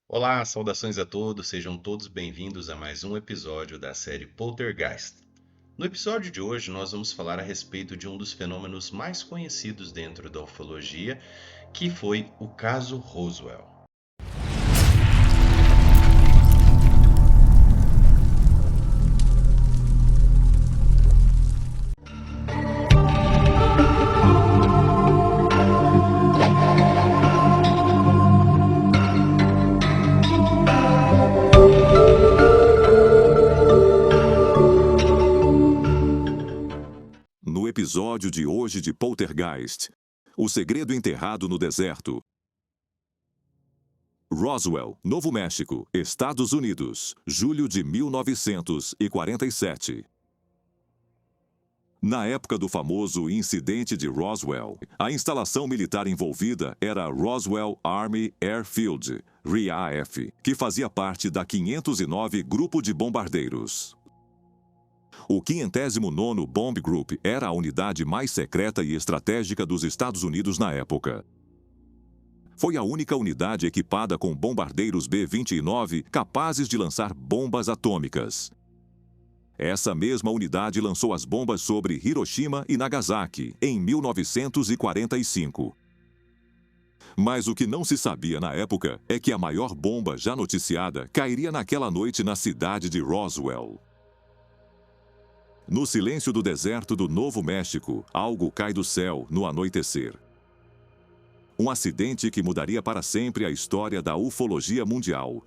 Olá, saudações a todos, sejam todos bem-vindos a mais um episódio da série Poltergeist. No episódio de hoje, nós vamos falar a respeito de um dos fenômenos mais conhecidos dentro da ufologia, que foi o caso Roswell. No episódio de hoje de Poltergeist, o segredo enterrado no deserto. Roswell, Novo México, Estados Unidos, julho de 1947. Na época do famoso incidente de Roswell, a instalação militar envolvida era a Roswell Army Airfield, RAF, que fazia parte da 509 Grupo de Bombardeiros. O 509º Bomb Group era a unidade mais secreta e estratégica dos Estados Unidos na época. Foi a única unidade equipada com bombardeiros B-29 capazes de lançar bombas atômicas. Essa mesma unidade lançou as bombas sobre Hiroshima e Nagasaki em 1945. Mas o que não se sabia na época é que a maior bomba já noticiada cairia naquela noite na cidade de Roswell. No silêncio do deserto do Novo México, algo cai do céu no anoitecer. Um acidente que mudaria para sempre a história da ufologia mundial.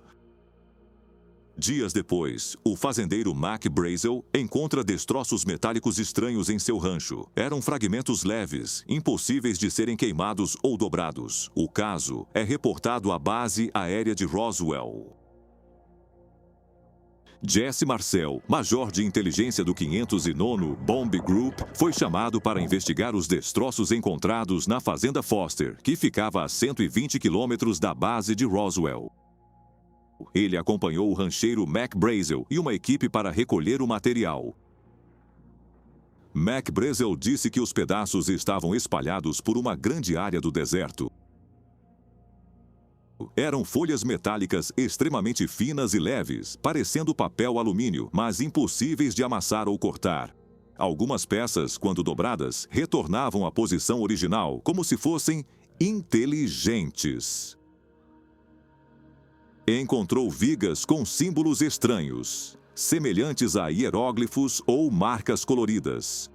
Dias depois, o fazendeiro Mac Brazel encontra destroços metálicos estranhos em seu rancho. Eram fragmentos leves, impossíveis de serem queimados ou dobrados. O caso é reportado à base aérea de Roswell. Jesse Marcel, major de inteligência do 509º Bomb Group, foi chamado para investigar os destroços encontrados na Fazenda Foster, que ficava a 120 quilômetros da base de Roswell. Ele acompanhou o rancheiro Mac Brazel e uma equipe para recolher o material. Mac Brazel disse que os pedaços estavam espalhados por uma grande área do deserto. Eram folhas metálicas extremamente finas e leves, parecendo papel alumínio, mas impossíveis de amassar ou cortar. Algumas peças, quando dobradas, retornavam à posição original, como se fossem inteligentes. Encontrou vigas com símbolos estranhos, semelhantes a hieróglifos ou marcas coloridas,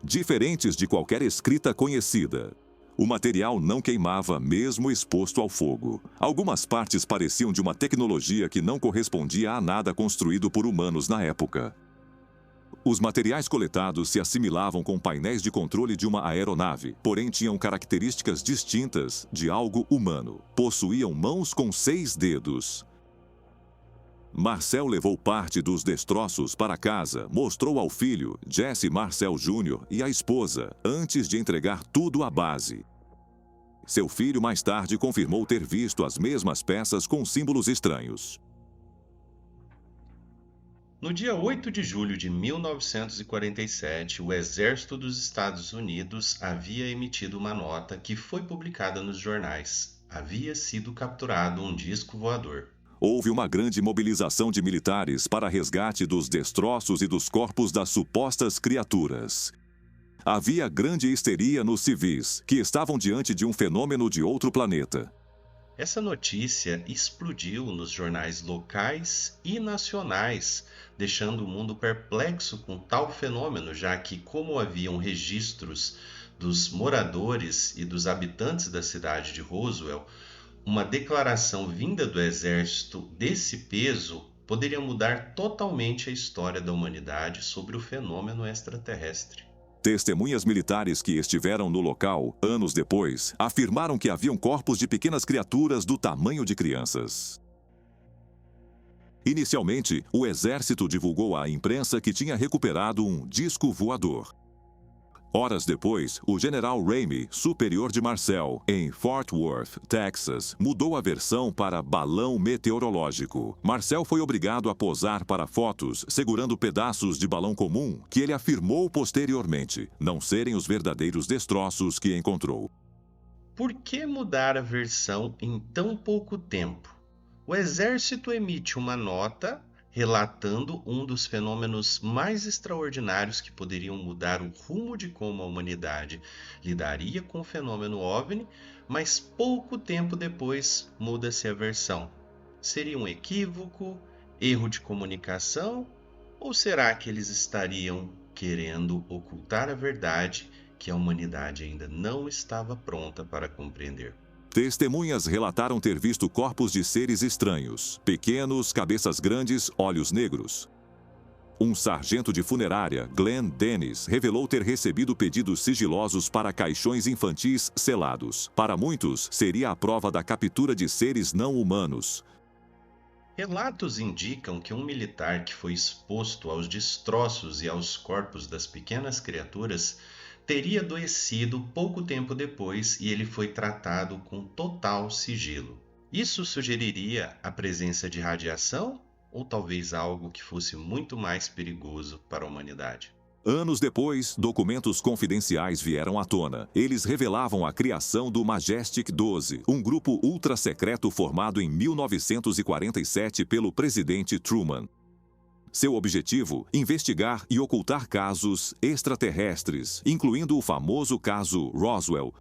diferentes de qualquer escrita conhecida. O material não queimava, mesmo exposto ao fogo. Algumas partes pareciam de uma tecnologia que não correspondia a nada construído por humanos na época. Os materiais coletados se assimilavam com painéis de controle de uma aeronave, porém tinham características distintas de algo humano. Possuíam mãos com 6 dedos. Marcel levou parte dos destroços para casa, mostrou ao filho, Jesse Marcel Jr., e à esposa, antes de entregar tudo à base. Seu filho mais tarde confirmou ter visto as mesmas peças com símbolos estranhos. No dia 8 de julho de 1947, o Exército dos Estados Unidos havia emitido uma nota que foi publicada nos jornais. Havia sido capturado um disco voador. Houve uma grande mobilização de militares para resgate dos destroços e dos corpos das supostas criaturas. Havia grande histeria nos civis, que estavam diante de um fenômeno de outro planeta. Essa notícia explodiu nos jornais locais e nacionais, deixando o mundo perplexo com tal fenômeno, já que, como haviam registros dos moradores e dos habitantes da cidade de Roswell, uma declaração vinda do exército desse peso poderia mudar totalmente a história da humanidade sobre o fenômeno extraterrestre. Testemunhas militares que estiveram no local, anos depois, afirmaram que haviam corpos de pequenas criaturas do tamanho de crianças. Inicialmente, o exército divulgou à imprensa que tinha recuperado um disco voador. Horas depois, o general Ramey, superior de Marcel, em Fort Worth, Texas, mudou a versão para balão meteorológico. Marcel foi obrigado a posar para fotos segurando pedaços de balão comum que ele afirmou posteriormente não serem os verdadeiros destroços que encontrou. Por que mudar a versão em tão pouco tempo? O exército emite uma nota relatando um dos fenômenos mais extraordinários que poderiam mudar o rumo de como a humanidade lidaria com o fenômeno OVNI, mas pouco tempo depois muda-se a versão. Seria um equívoco, erro de comunicação, ou será que eles estariam querendo ocultar a verdade que a humanidade ainda não estava pronta para compreender? Testemunhas relataram ter visto corpos de seres estranhos, pequenos, cabeças grandes, olhos negros. Um sargento de funerária, Glenn Dennis, revelou ter recebido pedidos sigilosos para caixões infantis selados. Para muitos, seria a prova da captura de seres não humanos. Relatos indicam que um militar que foi exposto aos destroços e aos corpos das pequenas criaturas teria adoecido pouco tempo depois e ele foi tratado com total sigilo. Isso sugeriria a presença de radiação ou talvez algo que fosse muito mais perigoso para a humanidade? Anos depois, documentos confidenciais vieram à tona. Eles revelavam a criação do Majestic 12, um grupo ultra-secreto formado em 1947 pelo presidente Truman. Seu objetivo, investigar e ocultar casos extraterrestres, incluindo o famoso caso Roswell.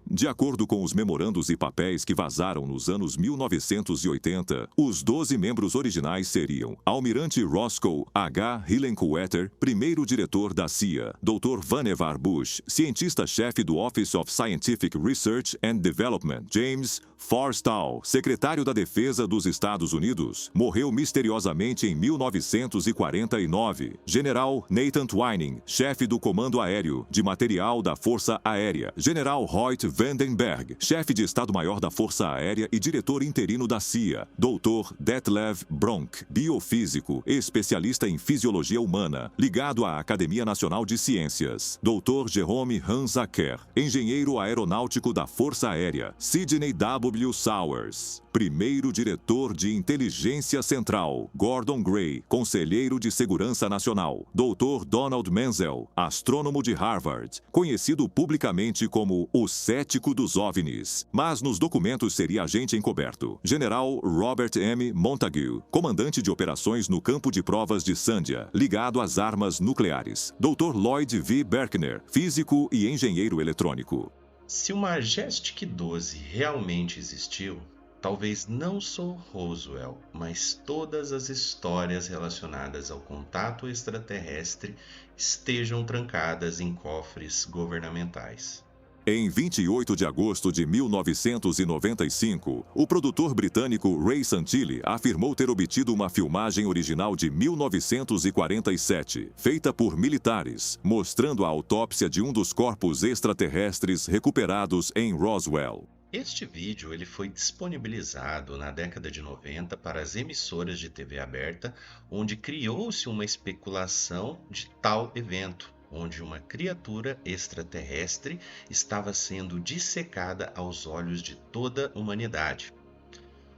De acordo com os memorandos e papéis que vazaram nos anos 1980, os 12 membros originais seriam Almirante Roscoe H. Hillenkoetter, primeiro diretor da CIA, Dr. Vannevar Bush, cientista-chefe do Office of Scientific Research and Development, James Forstall, secretário da Defesa dos Estados Unidos, morreu misteriosamente em 1949, General Nathan Twining, chefe do Comando Aéreo de Material da Força Aérea, General Hoyt Vandenberg, chefe de Estado-Maior da Força Aérea e diretor interino da CIA, Dr. Detlev Bronk, biofísico, especialista em fisiologia humana, ligado à Academia Nacional de Ciências, Dr. Jerome Hans Acker, engenheiro aeronáutico da Força Aérea, Sidney W. Sowers, primeiro diretor de Inteligência Central, Gordon Gray, conselheiro de Segurança Nacional, Dr. Donald Menzel, astrônomo de Harvard, conhecido publicamente como o cético dos OVNIs, mas nos documentos seria agente encoberto, General Robert M. Montague, comandante de operações no campo de provas de Sandia, ligado às armas nucleares, Dr. Lloyd V. Berkner, físico e engenheiro eletrônico. Se o Majestic 12 realmente existiu, talvez não só Roswell, mas todas as histórias relacionadas ao contato extraterrestre estejam trancadas em cofres governamentais. Em 28 de agosto de 1995, o produtor britânico Ray Santilli afirmou ter obtido uma filmagem original de 1947, feita por militares, mostrando a autópsia de um dos corpos extraterrestres recuperados em Roswell. Este vídeo ele foi disponibilizado na década de 90 para as emissoras de TV aberta, onde criou-se uma especulação de tal evento, onde uma criatura extraterrestre estava sendo dissecada aos olhos de toda a humanidade.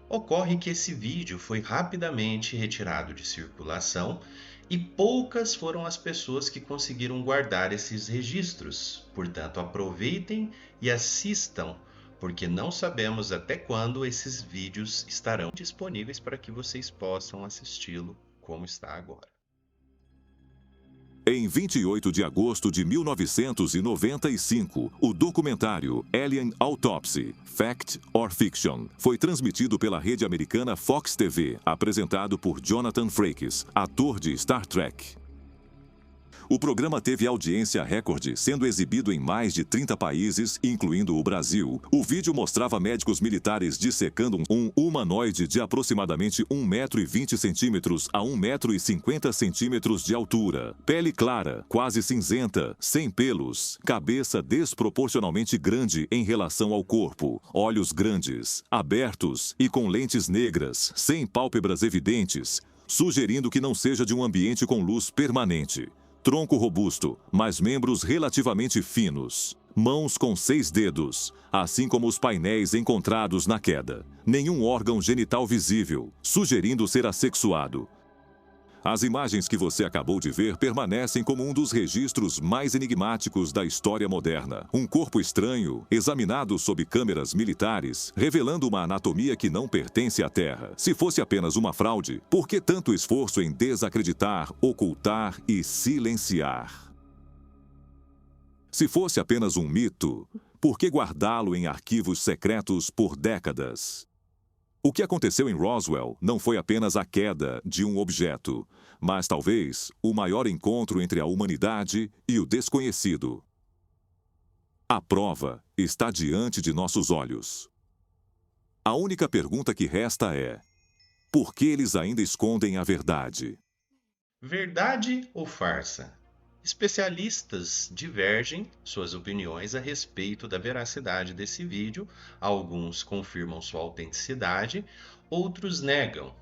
Ocorre que esse vídeo foi rapidamente retirado de circulação e poucas foram as pessoas que conseguiram guardar esses registros. Portanto, aproveitem e assistam, porque não sabemos até quando esses vídeos estarão disponíveis para que vocês possam assisti-lo como está agora. Em 28 de agosto de 1995, o documentário Alien Autopsy, Fact or Fiction, foi transmitido pela rede americana Fox TV, apresentado por Jonathan Frakes, ator de Star Trek. O programa teve audiência recorde, sendo exibido em mais de 30 países, incluindo o Brasil. O vídeo mostrava médicos militares dissecando um humanoide de aproximadamente 1,20 m a 1,50 m de altura. Pele clara, quase cinzenta, sem pelos, cabeça desproporcionalmente grande em relação ao corpo, olhos grandes, abertos e com lentes negras, sem pálpebras evidentes, sugerindo que não seja de um ambiente com luz permanente. Tronco robusto, mas membros relativamente finos. Mãos com 6 dedos, assim como os painéis encontrados na queda. Nenhum órgão genital visível, sugerindo ser assexuado. As imagens que você acabou de ver permanecem como um dos registros mais enigmáticos da história moderna. Um corpo estranho, examinado sob câmeras militares, revelando uma anatomia que não pertence à Terra. Se fosse apenas uma fraude, por que tanto esforço em desacreditar, ocultar e silenciar? Se fosse apenas um mito, por que guardá-lo em arquivos secretos por décadas? O que aconteceu em Roswell não foi apenas a queda de um objeto, mas talvez o maior encontro entre a humanidade e o desconhecido. A prova está diante de nossos olhos. A única pergunta que resta é: por que eles ainda escondem a verdade? Verdade ou farsa? Especialistas divergem suas opiniões a respeito da veracidade desse vídeo. Alguns confirmam sua autenticidade, outros negam.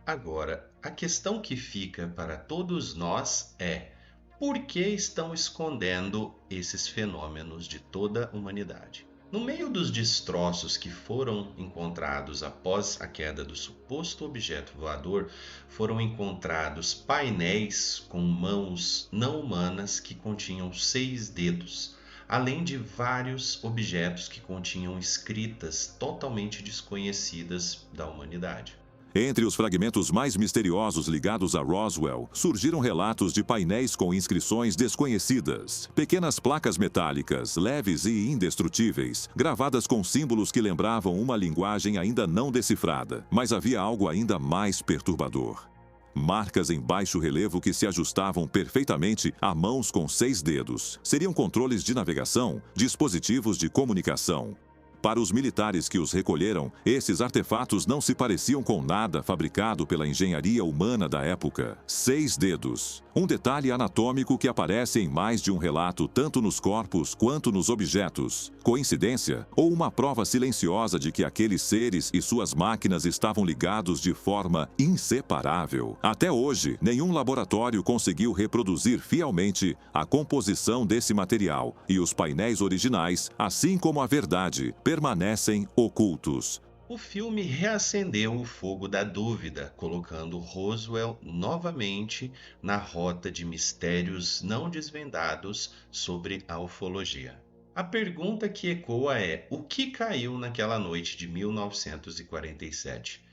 Agora, a questão que fica para todos nós é: por que estão escondendo esses fenômenos de toda a humanidade? No meio dos destroços que foram encontrados após a queda do suposto objeto voador, foram encontrados painéis com mãos não humanas que continham 6 dedos, além de vários objetos que continham escritas totalmente desconhecidas da humanidade. Entre os fragmentos mais misteriosos ligados a Roswell, surgiram relatos de painéis com inscrições desconhecidas, pequenas placas metálicas, leves e indestrutíveis, gravadas com símbolos que lembravam uma linguagem ainda não decifrada. Mas havia algo ainda mais perturbador. Marcas em baixo relevo que se ajustavam perfeitamente a mãos com 6 dedos. Seriam controles de navegação, dispositivos de comunicação. Para os militares que os recolheram, esses artefatos não se pareciam com nada fabricado pela engenharia humana da época. 6 dedos. Um detalhe anatômico que aparece em mais de um relato, tanto nos corpos quanto nos objetos. Coincidência? Ou uma prova silenciosa de que aqueles seres e suas máquinas estavam ligados de forma inseparável? Até hoje, nenhum laboratório conseguiu reproduzir fielmente a composição desse material, e os painéis originais, assim como a verdade, permanecem ocultos. O filme reacendeu o fogo da dúvida, colocando Roswell novamente na rota de mistérios não desvendados sobre a ufologia. A pergunta que ecoa é: o que caiu naquela noite de 1947?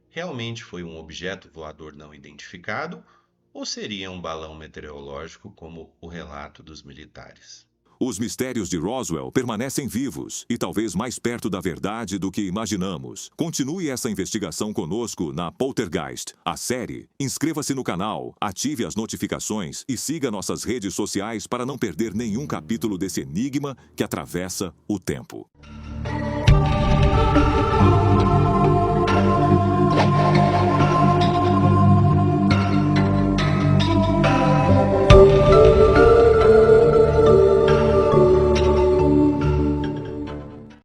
Realmente foi um objeto voador não identificado ou seria um balão meteorológico como o relato dos militares? Os mistérios de Roswell permanecem vivos e talvez mais perto da verdade do que imaginamos. Continue essa investigação conosco na Poltergeist, a série. Inscreva-se no canal, ative as notificações e siga nossas redes sociais para não perder nenhum capítulo desse enigma que atravessa o tempo.